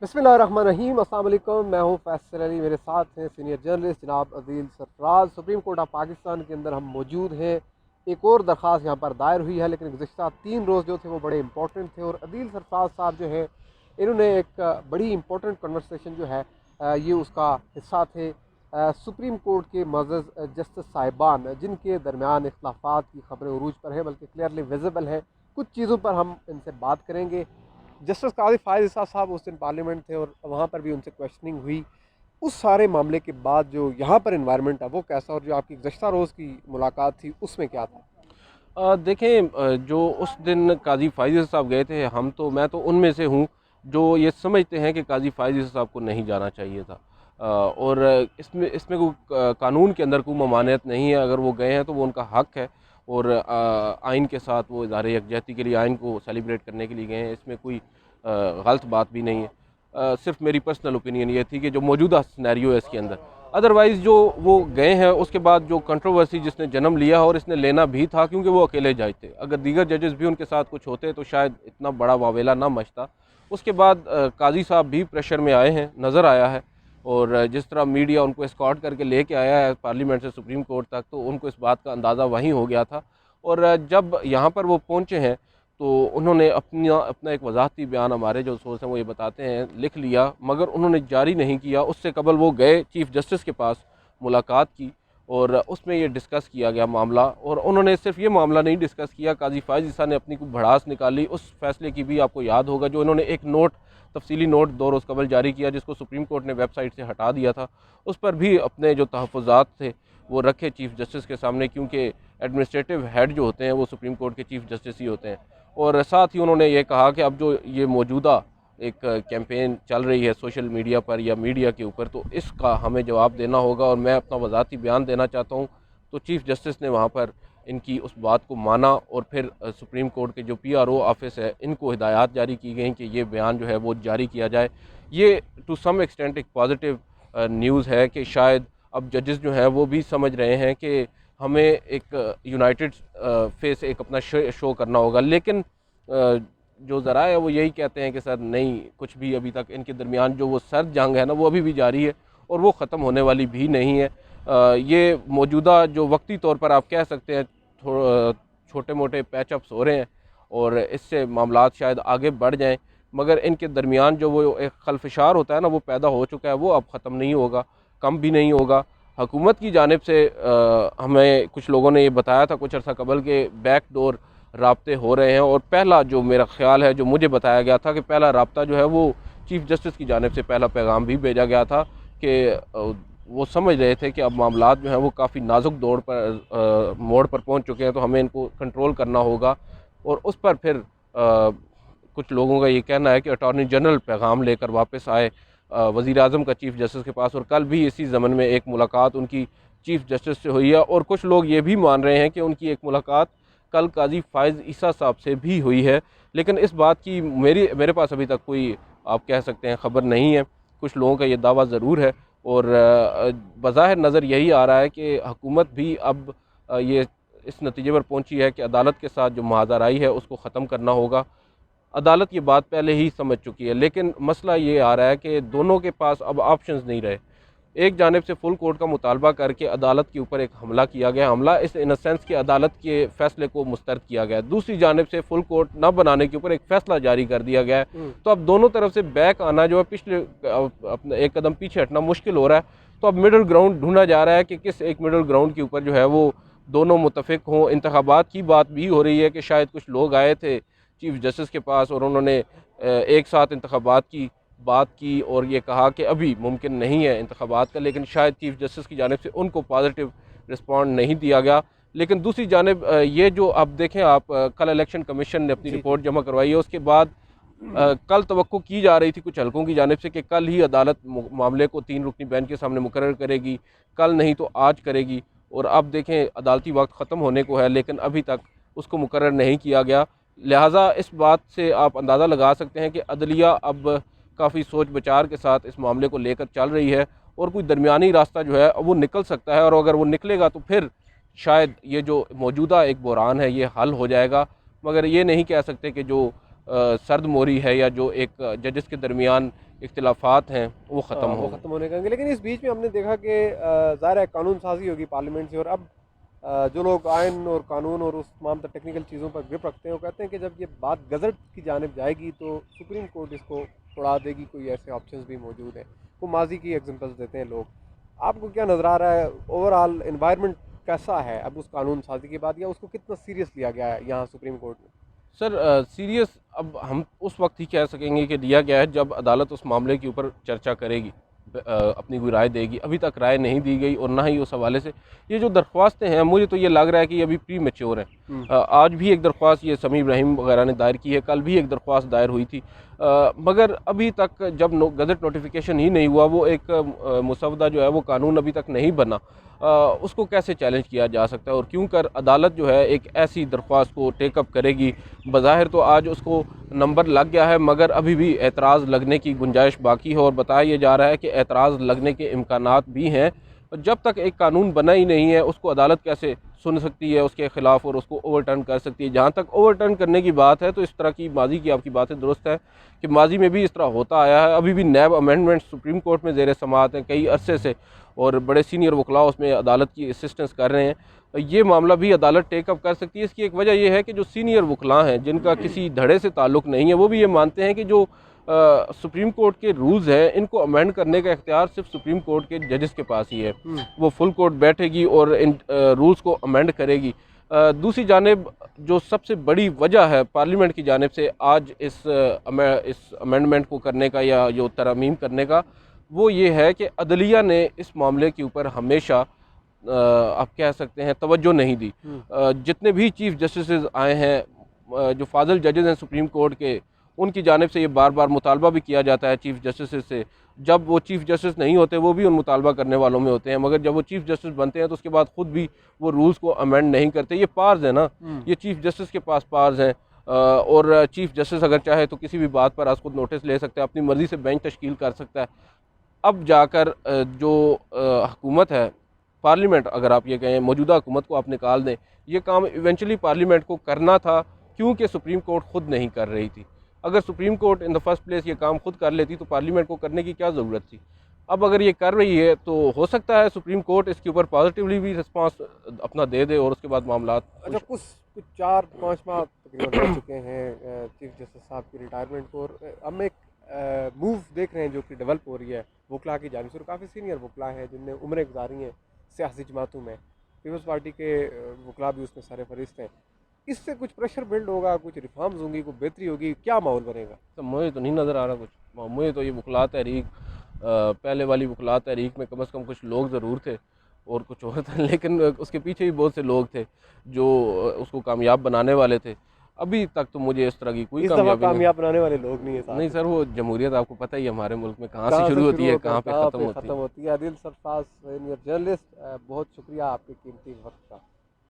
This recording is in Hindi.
बिस्मिल्लाहिर्रहमानिर्रहीम। अस्सलाम वालेकुम। मैं हूँ फैसल अली, मेरे साथ हैं सीनियर जर्नलिस्ट जनाब Adeel Sarfaraz. Supreme court of Pakistan के अंदर हम मौजूद हैं। एक और दरख्वास्त यहाँ पर दायर हुई है, लेकिन गुज़िश्ता 3 रोज़ जो थे वो बड़े इंपॉर्टेंट थे और अदील सरफराज साहब जो हैं इन्होंने एक बड़ी इंपॉर्टेंट कन्वर्सेशन जो है ये उसका हिस्सा थे। सुप्रीम कोर्ट के मअज़्ज़ज़ जस्टिस साहिबान जिनके दरमियान इख्तिलाफ़ात की खबरें उरूज पर हैं, बल्कि क्लियरली विजिबल हैं। कुछ चीज़ों पर हम इनसे बात करेंगे। जस्टिस काज़ी फ़ाइज़ इसा साहब उस दिन पार्लियामेंट थे और वहाँ पर भी उनसे क्वेश्चनिंग हुई। उस सारे मामले के बाद जो यहाँ पर इन्वायरमेंट है वो कैसा, और जो आपकी गुज़श्ता रोज़ की मुलाकात थी उसमें क्या था? देखें, जो उस दिन काज़ी फ़ाइज़ साहब गए थे, मैं तो उनमें से हूँ जो ये समझते हैं कि काज़ी फ़ाइज़ साहब को नहीं जाना चाहिए था। और इसमें कोई कानून के अंदर कोई ममानियत नहीं है। अगर वो गए हैं तो वो उनका हक़ है और आइन के साथ वो इज़हार यकजहती के लिए आइन को सेलिब्रेट करने के लिए गए हैं। इसमें कोई गलत बात भी नहीं है। सिर्फ मेरी पर्सनल ओपिनियन ये थी कि जो मौजूदा सिनेरियो है इसके अंदर, अदरवाइज़ जो वो गए हैं उसके बाद जो कंट्रोवर्सी जिसने जन्म लिया और इसने लेना भी था, क्योंकि वो अकेले जज थे। अगर दीगर जजेस भी उनके साथ कुछ होते तो शायद इतना बड़ा वावेला ना मचता। उसके बाद काजी साहब भी प्रेशर में आए हैं, नज़र आया है। और जिस तरह मीडिया उनको एस्कॉर्ट करके लेके आया है पार्लियामेंट से सुप्रीम कोर्ट तक, तो उनको इस बात का अंदाज़ा वहीं हो गया था। और जब यहाँ पर वो पहुँचे हैं तो उन्होंने अपना एक वजाहती बयान, हमारे जो सोर्स हैं वो ये बताते हैं, लिख लिया, मगर उन्होंने जारी नहीं किया। उससे कबल वो गए चीफ जस्टिस के पास, मुलाकात की और उसमें ये डिस्कस किया गया मामला। और उन्होंने सिर्फ ये मामला नहीं डिस्कस किया, काजी फ़ाइज़ ईसा ने अपनी कोई भड़ास निकाली उस फैसले की भी। आपको याद होगा जो इन्होंने एक नोट, तफसीली नोट 2 रोज़ कबल जारी किया, जिसको सुप्रीम कोर्ट ने वेबसाइट से हटा दिया था। उस पर भी अपने जो तहफ़्फ़ुज़ात थे वो रखे चीफ जस्टिस के सामने, क्योंकि एडमिनिस्ट्रेटिव हेड जो होते हैं वो सुप्रीम कोर्ट के चीफ जस्टिस ही होते हैं। और साथ ही उन्होंने ये कहा कि अब जो ये मौजूदा एक कैंपेन चल रही है सोशल मीडिया पर या मीडिया के ऊपर, तो इसका हमें जवाब देना होगा और मैं अपना वज़ाती बयान देना चाहता हूँ। तो चीफ जस्टिस ने वहाँ पर इनकी उस बात को माना और फिर सुप्रीम कोर्ट के जो PRO ऑफिस है, इनको हिदायत जारी की गई कि ये बयान जो है वो जारी किया जाए। ये टू सम एक्सटेंट एक पॉजिटिव न्यूज़ है कि शायद अब जजेस जो हैं वो भी समझ रहे हैं कि हमें एक यूनाइटेड फेस एक अपना शो करना होगा। लेकिन जो ज़रा है वो यही कहते हैं कि सर नहीं, कुछ भी अभी तक इनके दरमियान जो वो सर्द जंग है ना, वो अभी भी जारी है और वो ख़त्म होने वाली भी नहीं है। ये मौजूदा जो वक्ती तौर पर आप कह सकते हैं छोटे मोटे पैचअप्स हो रहे हैं और इससे मामलात शायद आगे बढ़ जाएं, मगर इनके दरमियान जो वो एक खलफशार होता है ना, वो पैदा हो चुका है, वो अब ख़त्म नहीं होगा, कम भी नहीं होगा। हुकूमत की जानिब से हमें कुछ लोगों ने ये बताया था कुछ अर्सा कबल के बैक डोर राब्ते हो रहे हैं। और पहला जो मेरा ख्याल है, जो मुझे बताया गया था कि पहला राब्ता जो है वो चीफ जस्टिस की जानिब से पहला पैगाम भी भेजा गया था कि वो समझ रहे थे कि अब मामलात जो हैं वो काफ़ी नाजुक दौर पर मोड़ पर पहुंच चुके हैं, तो हमें इनको कंट्रोल करना होगा। और उस पर फिर कुछ लोगों का ये कहना है कि अटॉर्नी जनरल पैगाम लेकर वापस आए वज़ीर आज़म का चीफ जस्टिस के पास, और कल भी इसी ज़मन में एक मुलाकात उनकी चीफ जस्टिस से हुई है। और कुछ लोग ये भी मान रहे हैं कि उनकी एक मुलाकात कल काजी फ़ाइज़ ईसा साहब से भी हुई है। लेकिन इस बात की मेरे पास अभी तक कोई, आप कह सकते हैं, ख़बर नहीं है। कुछ लोगों का ये दावा ज़रूर है और बज़ाहिर नज़र यही आ रहा है कि हुकूमत भी अब ये इस नतीजे पर पहुंची है कि अदालत के साथ जो महाजराई है उसको ख़त्म करना होगा। अदालत ये बात पहले ही समझ चुकी है, लेकिन मसला ये आ रहा है कि दोनों के पास अब ऑप्शंस नहीं रहे। एक जानिब से फुल कोर्ट का मुतालबा करके अदालत के ऊपर एक हमला किया गया, हमला इस इन सेंस कि अदालत के फैसले को मुस्तरद किया गया। दूसरी जानिब से फुल कोर्ट न बनाने के ऊपर एक फ़ैसला जारी कर दिया गया है। तो अब दोनों तरफ से बैक आना जो है, पिछले अपना एक कदम पीछे हटना मुश्किल हो रहा है। तो अब मिडल ग्राउंड ढूंढा जा रहा है कि किस एक मिडल ग्राउंड के ऊपर जो है वो दोनों मुतफिक हों। इंतखाबात की बात भी हो रही है कि शायद कुछ लोग आए थे चीफ जस्टिस के पास और उन्होंने एक साथ इंतखाबात की बात की और ये कहा कि अभी मुमकिन नहीं है इंतखाबात का, लेकिन शायद चीफ जस्टिस की जानिब से उनको पॉजिटिव रिस्पॉन्ड नहीं दिया गया। लेकिन दूसरी जानिब ये जो अब देखें आप, कल इलेक्शन कमीशन ने अपनी जी रिपोर्ट जमा करवाई है, उसके बाद कल तवक्को की जा रही थी कुछ हलकों की जानिब से कि कल ही अदालत मामले को 3 रुकनी बेंच के सामने मुकर्रर करेगी, कल नहीं तो आज करेगी। और अब देखें अदालती वक्त ख़त्म होने को है, लेकिन अभी तक उसको मुकर्रर नहीं किया गया। लिहाजा इस बात से आप अंदाज़ा लगा सकते हैं कि अदलिया अब काफ़ी सोच विचार के साथ इस मामले को लेकर चल रही है और कोई दरमियानी रास्ता जो है वो निकल सकता है। और अगर वो निकलेगा तो फिर शायद ये जो मौजूदा एक बहरान है ये हल हो जाएगा। मगर ये नहीं कह सकते कि जो सर्द मोरी है या जो एक जजेस के दरमियान इख्तिलाफात हैं वो ख़त्म वो हो। ख़त्म होने का, लेकिन इस बीच में हमने देखा कि ज़ाहिर है कानून साजी होगी पार्लियामेंट से, और अब जो लोग आइन और कानून और उस तमाम टेक्निकल चीज़ों पर ग्रिप रखते हैं वो कहते हैं कि जब ये बात गज़ट की जानिब जाएगी तो सुप्रीम कोर्ट इसको उड़ा देगी। कोई ऐसे ऑप्शंस भी मौजूद हैं, वो माजी की एग्जांपल्स देते हैं लोग। आपको क्या नज़र आ रहा है, ओवरऑल एनवायरनमेंट कैसा है अब उस कानून साजी के बाद, या उसको कितना सीरियस लिया गया है यहाँ सुप्रीम कोर्ट में? सर सीरियस अब हम उस वक्त ही कह सकेंगे कि दिया गया है जब अदालत उस मामले के ऊपर चर्चा करेगी, अपनी कोई राय देगी। अभी तक राय नहीं दी गई और ना ही उस हवाले से ये जो दरख्वास्तें हैं, मुझे तो ये लग रहा है कि ये अभी प्री मैच्योर हैं। आज भी एक दरख्वास्त ये समी इब्राहिम वगैरह ने दायर की है, कल भी एक दरख्वास्त दायर हुई थी, मगर अभी तक जब गज़ट नोटिफिकेशन ही नहीं हुआ, वो एक मुसवदा जो है वो कानून अभी तक नहीं बना, उसको कैसे चैलेंज किया जा सकता है। और क्यों कर अदालत जो है एक ऐसी दरख्वास्त को टेकअप करेगी, बज़ाहिर तो आज उसको नंबर लग गया है मगर अभी भी एतराज़ लगने की गुंजाइश बाकी है, और बताया ये जा रहा है कि एतराज़ लगने के इम्कानात भी हैं। जब तक एक कानून बना ही नहीं है उसको अदालत कैसे सुन सकती है उसके ख़िलाफ़ और उसको ओवरटर्न कर सकती है। जहाँ तक ओवरटर्न करने की बात है तो इस तरह की माजी की आपकी बातें दुरुस्त है कि माजी में भी इस तरह होता आया है। अभी भी नैब अमेंडमेंट सुप्रीम कोर्ट में ज़ेर समाअत हैं कई अरसे से, और बड़े सीनियर वकला उसमें अदालत की असिस्टेंस कर रहे हैं। ये मामला भी अदालत टेकअप कर सकती है। इसकी एक वजह यह है कि जो सीनियर वकला हैं जिनका किसी धड़े से ताल्लुक़ नहीं है, वो भी ये मानते हैं कि जो सुप्रीम कोर्ट के रूल्स हैं इनको अमेंड करने का इख्तियार सिर्फ सुप्रीम कोर्ट के जजेस के पास ही है। वो फुल कोर्ट बैठेगी और इन रूल्स को अमेंड करेगी। दूसरी जानिब जो सबसे बड़ी वजह है पार्लियामेंट की जानिब से आज इस अमेंडमेंट को करने का या जो तरमीम करने का, वो ये है कि अदलिया ने इस मामले के ऊपर हमेशा आप कह सकते हैं तवज्जो नहीं दी। जितने भी चीफ़ जस्टिस आए हैं, जो फाजल जजेस हैं सुप्रीम कोर्ट के, उनकी जानिब से ये बार बार मुतालबा भी किया जाता है चीफ़ जस्टिस से। जब वो चीफ़ जस्टिस नहीं होते वो भी उन मुतालबा करने वालों में होते हैं, मगर जब वो चीफ़ जस्टिस बनते हैं तो उसके बाद ख़ुद भी वो रूल्स को अमेंड नहीं करते। ये पार्स है ना, ये चीफ़ जस्टिस के पास पार्स हैं, और चीफ़ जस्टिस अगर चाहे तो किसी भी बात पर आज खुद नोटिस ले सकता है, अपनी मर्ज़ी से बेंच तश्कील कर सकता है। अब जाकर जो हुकूमत है, पार्लियामेंट, अगर आप ये कहें मौजूदा हुकूमत को आप निकाल दें, ये काम इवेंचुअली पार्लियामेंट को करना था, क्योंकि सुप्रीम कोर्ट ख़ुद नहीं कर रही थी। अगर supreme court in the first place ये काम खुद कर लेती तो पार्लियामेंट को करने की क्या ज़रूरत थी। अब अगर ये कर रही है तो हो सकता है सुप्रीम कोर्ट इसके ऊपर पॉजिटिवली भी रिस्पांस अपना दे दे और उसके बाद मामला। अच्छा, कुछ 4-5 माह तकरीबन रह चुके हैं चीफ जस्टिस साहब की रिटायरमेंट को, और हम एक मूव देख रहे हैं जो कि डेवलप हो रही है वकला की जानिब से, और काफ़ी सीनियर वकला हैं जिनने उम्रें गुजारी हैं सियासी जमातों में, पीपल्स पार्टी के वकला भी उसमें सारे फरिस्त हैं। इससे कुछ प्रेशर बिल्ड होगा, कुछ रिफॉर्म्स होंगी, कुछ बेहतरी होगी, क्या माहौल बनेगा? तो मुझे तो नहीं नज़र आ रहा कुछ। मुझे तो ये वकला तहरीक, पहले वाली वकला तहरीक में कम से कम कुछ लोग ज़रूर थे और कुछ और थे, लेकिन उसके पीछे भी बहुत से लोग थे जो उसको कामयाब बनाने वाले थे। अभी तक तो मुझे इस तरह की कोई कामयाब बनाने वाले लोग नहीं है। नहीं सर, वो जमहूरियत आपको पता ही है हमारे मुल्क में कहाँ से शुरू होती है, कहाँ पे ख़त्म होती है। आदिल सरफराज, सीनियर जर्नलिस्ट, बहुत शुक्रिया आपके कीमती वक्त का।